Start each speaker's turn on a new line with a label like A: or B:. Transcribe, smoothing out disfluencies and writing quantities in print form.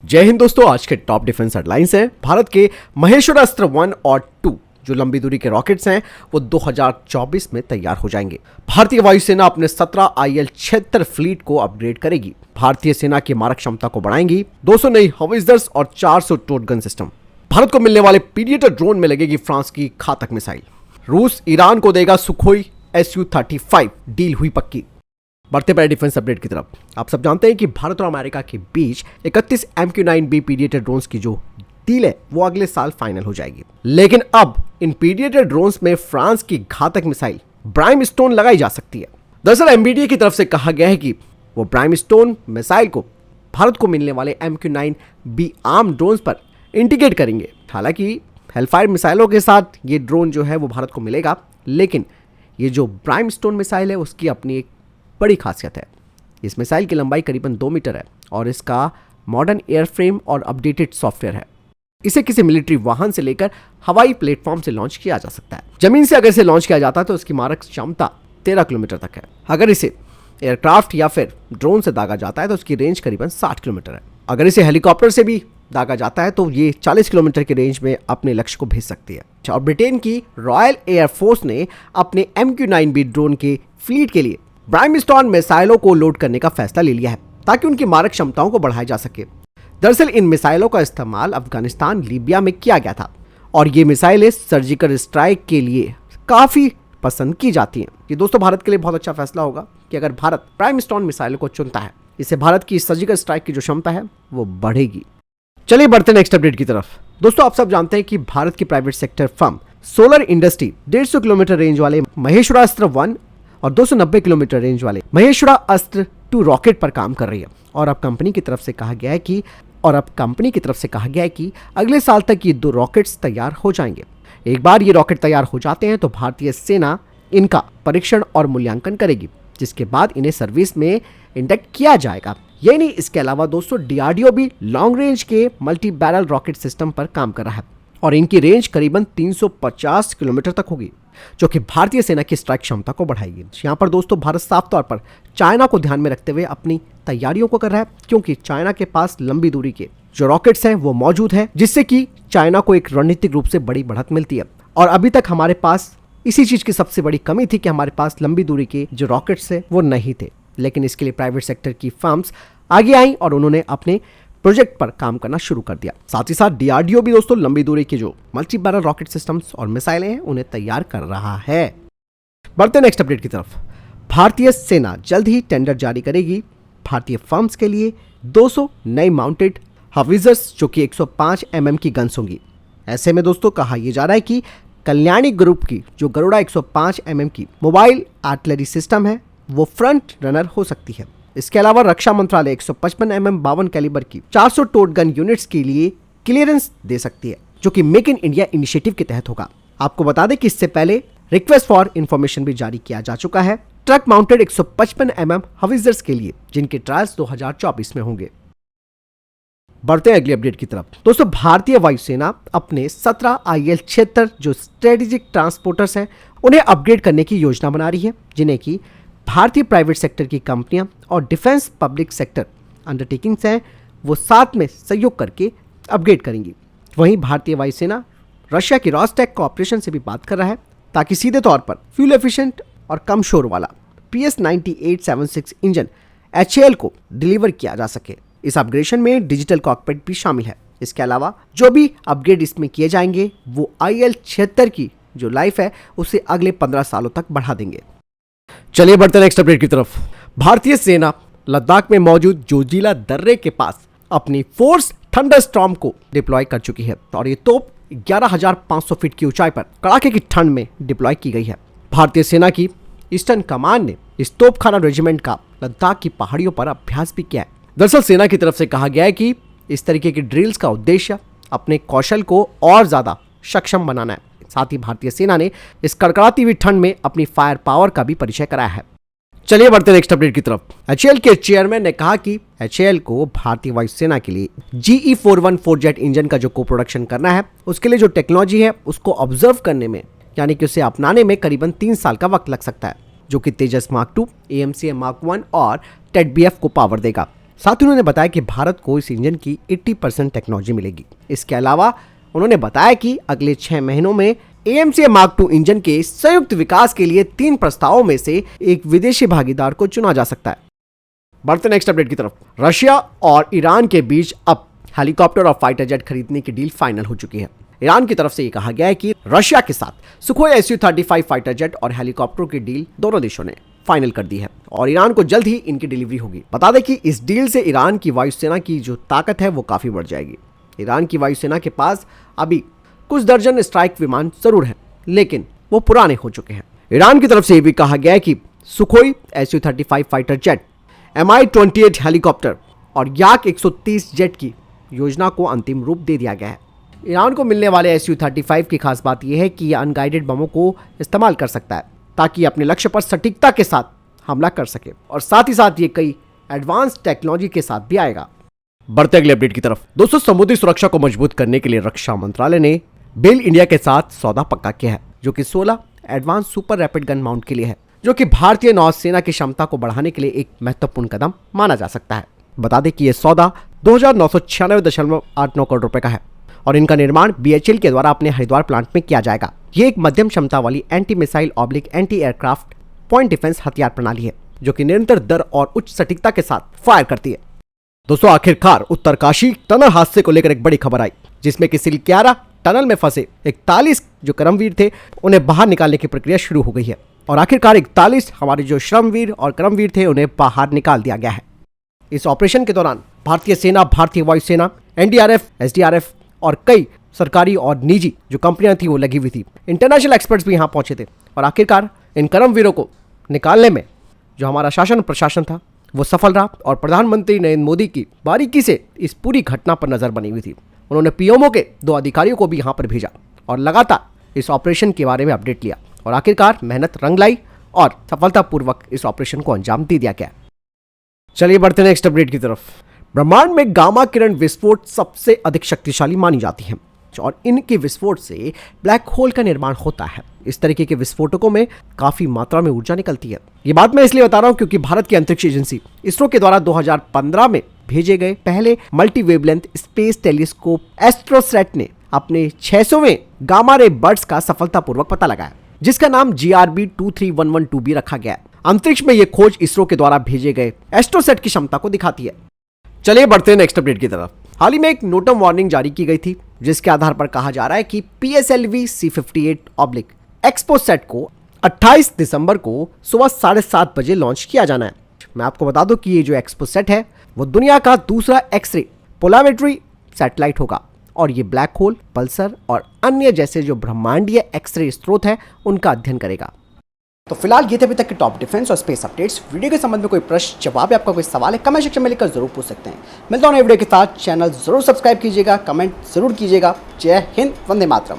A: जय हिंद दोस्तों, आज के टॉप डिफेंस हेडलाइंस हैं। भारत के महेश्वरास्त्र 1 और 2 जो लंबी दूरी के रॉकेट्स हैं वो 2024 में तैयार हो जाएंगे। भारतीय वायुसेना अपने 17 IL-76 फ्लीट को अपग्रेड करेगी। भारतीय सेना की मारक क्षमता को बढ़ाएंगी। 200 नई हवाईजर्स और 400 टोट गन सिस्टम। भारत को मिलने वाले पीडिएटर ड्रोन में लगेगी फ्रांस की घातक मिसाइल। रूस ईरान को देगा सुखोई Su-35, डील हुई पक्की। बढ़ते पड़े डिफेंस अपडेट की तरफ। आप सब जानते हैं कि भारत और अमेरिका के बीच 31 MQ-9B पीडिएटर ड्रोन्स की जो डील है वो अगले साल फाइनल हो जाएगी। लेकिन अब इन पीडिएटर ड्रोन्स में फ्रांस की घातक मिसाइल ब्राइमस्टोन लगाई जा सकती है। दरअसल MBDA की तरफ से कहा गया है कि वो ब्राइमस्टोन मिसाइल को भारत को मिलने वाले MQ-9B आर्म ड्रोन्स पर इंटीग्रेट करेंगे। हालांकि हेलफायर मिसाइलों के साथ ये ड्रोन जो है वो भारत को मिलेगा, लेकिन ये जो ब्राइमस्टोन मिसाइल है उसकी अपनी एक बड़ी खासियत है। इस मिसाइल की लंबाई करीबन 2 मीटर है और इसका मॉडर्न एयरफ्रेम और अपडेटेड सॉफ्टवेयर है। इसे किसी मिलिट्री वाहन से लेकर हवाई प्लेटफॉर्म से लॉन्च किया जा सकता है। जमीन से अगर इसे लॉन्च किया जाता है तो उसकी मारक क्षमता 13 किलोमीटर तक है। अगर इसे एयरक्राफ्ट या फिर ड्रोन से दागा जाता है तो उसकी रेंज करीबन 60 किलोमीटर है। अगर इसे हेलीकॉप्टर से भी दागा जाता है तो ये 40 किलोमीटर की रेंज में अपने लक्ष्य को भेज सकती है। और ब्रिटेन की रॉयल एयरफोर्स ने अपने MQ-9B ड्रोन के फ्लीट के लिए ब्राइमस्टोन मिसाइलों को लोड करने का फैसला ले लिया है ताकि उनकी मारक क्षमताओं को बढ़ाया जा सके। दरअसल इन मिसाइलों का इस्तेमाल अफगानिस्तान, लीबिया में किया गया था और ये मिसाइलें सर्जिकल स्ट्राइक के लिए काफी पसंद की जाती हैं। ये दोस्तों भारत के लिए बहुत अच्छा फैसला होगा कि अगर भारत ब्राइमस्टोन मिसाइलों को चुनता है। इससे भारत की सर्जिकल स्ट्राइक की जो क्षमता है वो बढ़ेगी। चलिए बढ़ते नेक्स्ट अपडेट की तरफ। दोस्तों आप सब जानते हैं कि भारत की private sector firm solar industry 150 kilometre range वाले महेश्वरास्त्र 1 और 290 किलोमीटर रेंज वाले महेश्वरास्त्र 2 रॉकेट पर काम कर रही है और अब कंपनी की तरफ से कहा गया है कि अगले साल तक ये 2 रॉकेट्स तैयार हो जाएंगे। एक बार ये रॉकेट तैयार हो जाते हैं तो भारतीय सेना इनका परीक्षण और मूल्यांकन करेगी, जिसके बाद इन्हें सर्विस में इंडक्ट किया जाएगा। यही नहीं, इसके अलावा दोस्तों DRDO भी लॉन्ग रेंज के मल्टी बैरल रॉकेट सिस्टम पर काम कर रहा है और इनकी रेंज करीबन 350 किलोमीटर तक होगी, जो कि भारतीय सेना की स्ट्राइक क्षमता को बढ़ाएगी। यहाँ पर दोस्तों भारत साफ तौर पर चाइना को ध्यान में रखते हुए अपनी तैयारियों को कर रहा है, क्योंकि चाइना के पास लंबी दूरी के जो रॉकेट्स हैं वो मौजूद है, जिससे कि चाइना को एक रणनीतिक रूप से बड़ी बढ़त मिलती है। और अभी तक हमारे पास इसी चीज की सबसे बड़ी कमी थी कि हमारे पास लंबी दूरी के जो रॉकेट्स है वो नहीं थे। लेकिन इसके लिए प्राइवेट सेक्टर की फर्म्स आगे आई और उन्होंने अपने प्रोजेक्ट पर काम करना शुरू कर दिया। साथ ही साथ DRDO भी दोस्तों लंबी दूरी के जो मल्टी बैरल रॉकेट सिस्टम्स और मिसाइलें हैं उन्हें तैयार कर रहा है। बढ़ते नेक्स्ट अपडेट की तरफ। भारतीय सेना जल्द ही टेंडर जारी करेगी भारतीय फर्म्स के लिए 200 नई माउंटेड हवाईजर्स जो कि 105 mm की गन्स होंगी। ऐसे में दोस्तों कहा यह जा रहा है कि कल्याणी ग्रुप की जो गरुड़ा 105 mm की मोबाइल आर्टिलरी सिस्टम है वो फ्रंट रनर हो सकती है। इसके अलावा रक्षा मंत्रालय 155 mm 52 कैलिबर की 400 टोट गन यूनिट्स के लिए क्लियरेंस दे सकती है, जो कि मेक इन इंडिया इनिशिएटिव के तहत होगा। आपको बता दें कि इससे पहले रिक्वेस्ट फॉर इंफॉर्मेशन भी जारी किया जा चुका है ट्रक माउंटेड 155 mm हवाईजर्स के लिए, जिनके ट्रायल्स 2024 में होंगे। बढ़ते हैं अगली अपडेट की तरफ। दोस्तों भारतीय वायुसेना अपने 17 IL-76 जो स्ट्रेटेजिक ट्रांसपोर्टर्स हैं उन्हें अपग्रेड करने की योजना बना रही है, जिन्हें की भारतीय प्राइवेट सेक्टर की कंपनियां और डिफेंस पब्लिक सेक्टर अंडरटेकिंग्स हैं वो साथ में सहयोग करके अपग्रेड करेंगी। वहीं भारतीय वायुसेना रशिया की रॉसटेक कॉर्पोरेशन से भी बात कर रहा है ताकि सीधे तौर पर फ्यूल एफिशिएंट और कम शोर वाला PS-9876 इंजन HAL को डिलीवर किया जा सके। इस अपग्रेडेशन में डिजिटल कॉकपिट भी शामिल है। इसके अलावा जो भी अपग्रेड इसमें किए जाएंगे वो IL-76 की जो लाइफ है उसे अगले 15 सालों तक बढ़ा देंगे। चलिए बढ़ते नेक्स्ट अपडेट की तरफ। भारतीय सेना लद्दाख में मौजूद जोजिला दर्रे के पास अपनी फोर्स थंडरस्टॉर्म को डिप्लॉय कर चुकी है और ये तोप 11,500 फीट की ऊंचाई पर कड़ाके की ठंड में डिप्लॉय की गई है। भारतीय सेना की ईस्टर्न कमांड ने इस तोपखाना रेजिमेंट का लद्दाख की पहाड़ियों पर अभ्यास भी किया है। दरअसल सेना की तरफ से कहा गया है कि इस तरीके की ड्रिल्स का उद्देश्य अपने कौशल को और ज्यादा सक्षम बनाना है। साथ ही भारतीय सेना ने इस कड़कड़ाती हुई ठंड में अपनी फायर पावर का भी परिचय कराया है। चलिए बढ़ते नेक्स्ट अपडेट की तरफ। HAL के चेयरमैन ने कहा कि HAL को भारतीय वायुसेना के लिए GE414 जेट इंजन का जो को प्रोडक्शन करना है उसके लिए जो टेक्नोलॉजी है उसको ऑब्जर्व करने में यानी कि उसे अपनाने में करीबन 3 साल का वक्त लग सकता है, जो कि तेजस मार्क 2, AMCM मार्क 1 और TED-BF को पावर देगा। साथ ही उन्होंने बताया कि भारत को इस इंजन की 80% टेक्नोलॉजी मिलेगी। इसके अलावा उन्होंने बताया कि अगले 6 महीनों में AMCA Mark II इंजन के संयुक्त विकास के लिए 3 प्रस्तावों में से एक विदेशी भागीदार को चुना जा सकता है। बढ़ते नेक्स्ट अपडेट की तरफ। रशिया और ईरान के बीच अब हेलीकॉप्टर और फाइटर जेट खरीदने की डील फाइनल हो चुकी है। ईरान की तरफ से यह कहा गया है कि रशिया के साथ सुखोई Su-35 फाइटर जेट और हेलीकॉप्टर की डील दोनों देशों ने फाइनल कर दी है और ईरान को जल्द ही इनकी डिलीवरी होगी। बता दें कि इस डील से ईरान की वायुसेना की जो ताकत है वो काफी बढ़ जाएगी। ईरान की वायुसेना के पास अभी कुछ दर्जन स्ट्राइक विमान जरूर हैं, लेकिन वो पुराने हो चुके हैं। ईरान की तरफ से यह भी कहा गया है कि Sukhoi Su-35 fighter jet, Mi-28 helicopter और याक 130 जेट की योजना को अंतिम रूप दे दिया गया है। ईरान को मिलने वाले Su-35 की खास बात यह है कि यह अनगाइडेड बमों को इस्तेमाल कर सकता है ताकि अपने लक्ष्य पर सटीकता के साथ हमला कर सके और साथ ही साथ ये कई एडवांस टेक्नोलॉजी के साथ भी आएगा। बढ़ते अगले अपडेट की तरफ। दोस्तों, समुद्री सुरक्षा को मजबूत करने के लिए रक्षा मंत्रालय ने बेल इंडिया के साथ सौदा पक्का किया है, जो कि 16 advance super rapid gun mount के लिए है, जो कि भारतीय नौसेना की क्षमता को बढ़ाने के लिए एक महत्वपूर्ण कदम माना जा सकता है। बता दें कि यह सौदा 2996.89 करोड़ रुपए का है और इनका निर्माण BHEL के द्वारा अपने हरिद्वार प्लांट में किया जाएगा। ये एक मध्यम क्षमता वाली anti missile oblique anti aircraft point defence हथियार प्रणाली है, जो कि निरंतर दर और उच्च सटीकता के साथ फायर करती है। दोस्तों, आखिरकार उत्तरकाशी टनल हादसे को लेकर एक बड़ी खबर आई, जिसमें कि सिलक्यारा टनल में फंसे 41 जो कर्मवीर थे उन्हें बाहर निकालने की प्रक्रिया शुरू हो गई है और आखिरकार 41 हमारे जो श्रमवीर और कर्मवीर थे उन्हें बाहर निकाल दिया गया है। इस ऑपरेशन के दौरान भारतीय सेना, भारतीय वायुसेना, NDRF, SDRF और कई सरकारी और निजी जो कंपनियां थी वो लगी हुई थी। इंटरनेशनल एक्सपर्ट्स भी यहां पहुंचे थे और आखिरकार इन कर्मवीरों को निकालने में जो हमारा शासन प्रशासन था वो सफल रहा और प्रधानमंत्री नरेंद्र मोदी की बारीकी से इस पूरी घटना पर नजर बनी हुई थी। उन्होंने PMO के 2 अधिकारियों को भी यहां पर भेजा और लगातार इस ऑपरेशन के बारे में अपडेट लिया और आखिरकार मेहनत रंग लाई और सफलतापूर्वक इस ऑपरेशन को अंजाम दे दिया गया। चलिए बढ़ते नेक्स्ट अपडेट की तरफ। ब्रह्मांड में गामा किरण विस्फोट सबसे अधिक शक्तिशाली मानी जाती है और इनके विस्फोट से ब्लैक होल का निर्माण होता है। इस तरीके के विस्फोटकों में काफी मात्रा में ऊर्जा निकलती है। ये बात मैं इसलिए बता रहा हूं क्योंकि भारत की अंतरिक्ष एजेंसी इसरो के द्वारा 2015 में भेजे गए पहले multi wavelength space telescope AstroSat ने अपने 600वें गामा रे बर्ड्स का सफलतापूर्वक पता लगाया, जिसका नाम GRB 23112b रखा गया। अंतरिक्ष में यह खोज इसरो के द्वारा भेजे गए एस्ट्रोसैट की क्षमता को दिखाती है। चलिए बढ़ते हैं नेक्स्ट अपडेट की तरफ। हाल ही में एक नोटम वार्निंग जारी की गई थी, जिसके आधार पर कहा जा रहा है कि PSLV C58 एक्सपोसैट को 28 दिसंबर को सुबह 7:30 बजे लॉन्च किया जाना है। मैं आपको बता दूं कि ये जो एक्सपोसैट है वो दुनिया का दूसरा एक्सरे पोलामेट्री सैटेलाइट होगा और ये ब्लैक होल, पल्सर और अन्य जैसे जो ब्रह्मांडीय एक्सरे स्रोत है उनका अध्ययन करेगा। तो फिलहाल ये थे अभी तक के टॉप डिफेंस और स्पेस अपडेट्स। वीडियो के संबंध में कोई प्रश्न, जवाब या आपका कोई सवाल है, कमेंट सेक्शन में लिखकर जरूर पूछ सकते हैं। मिलता हूं नए वीडियो के साथ। चैनल जरूर सब्सक्राइब कीजिएगा, कमेंट जरूर कीजिएगा। जय हिंद, वंदे मातरम।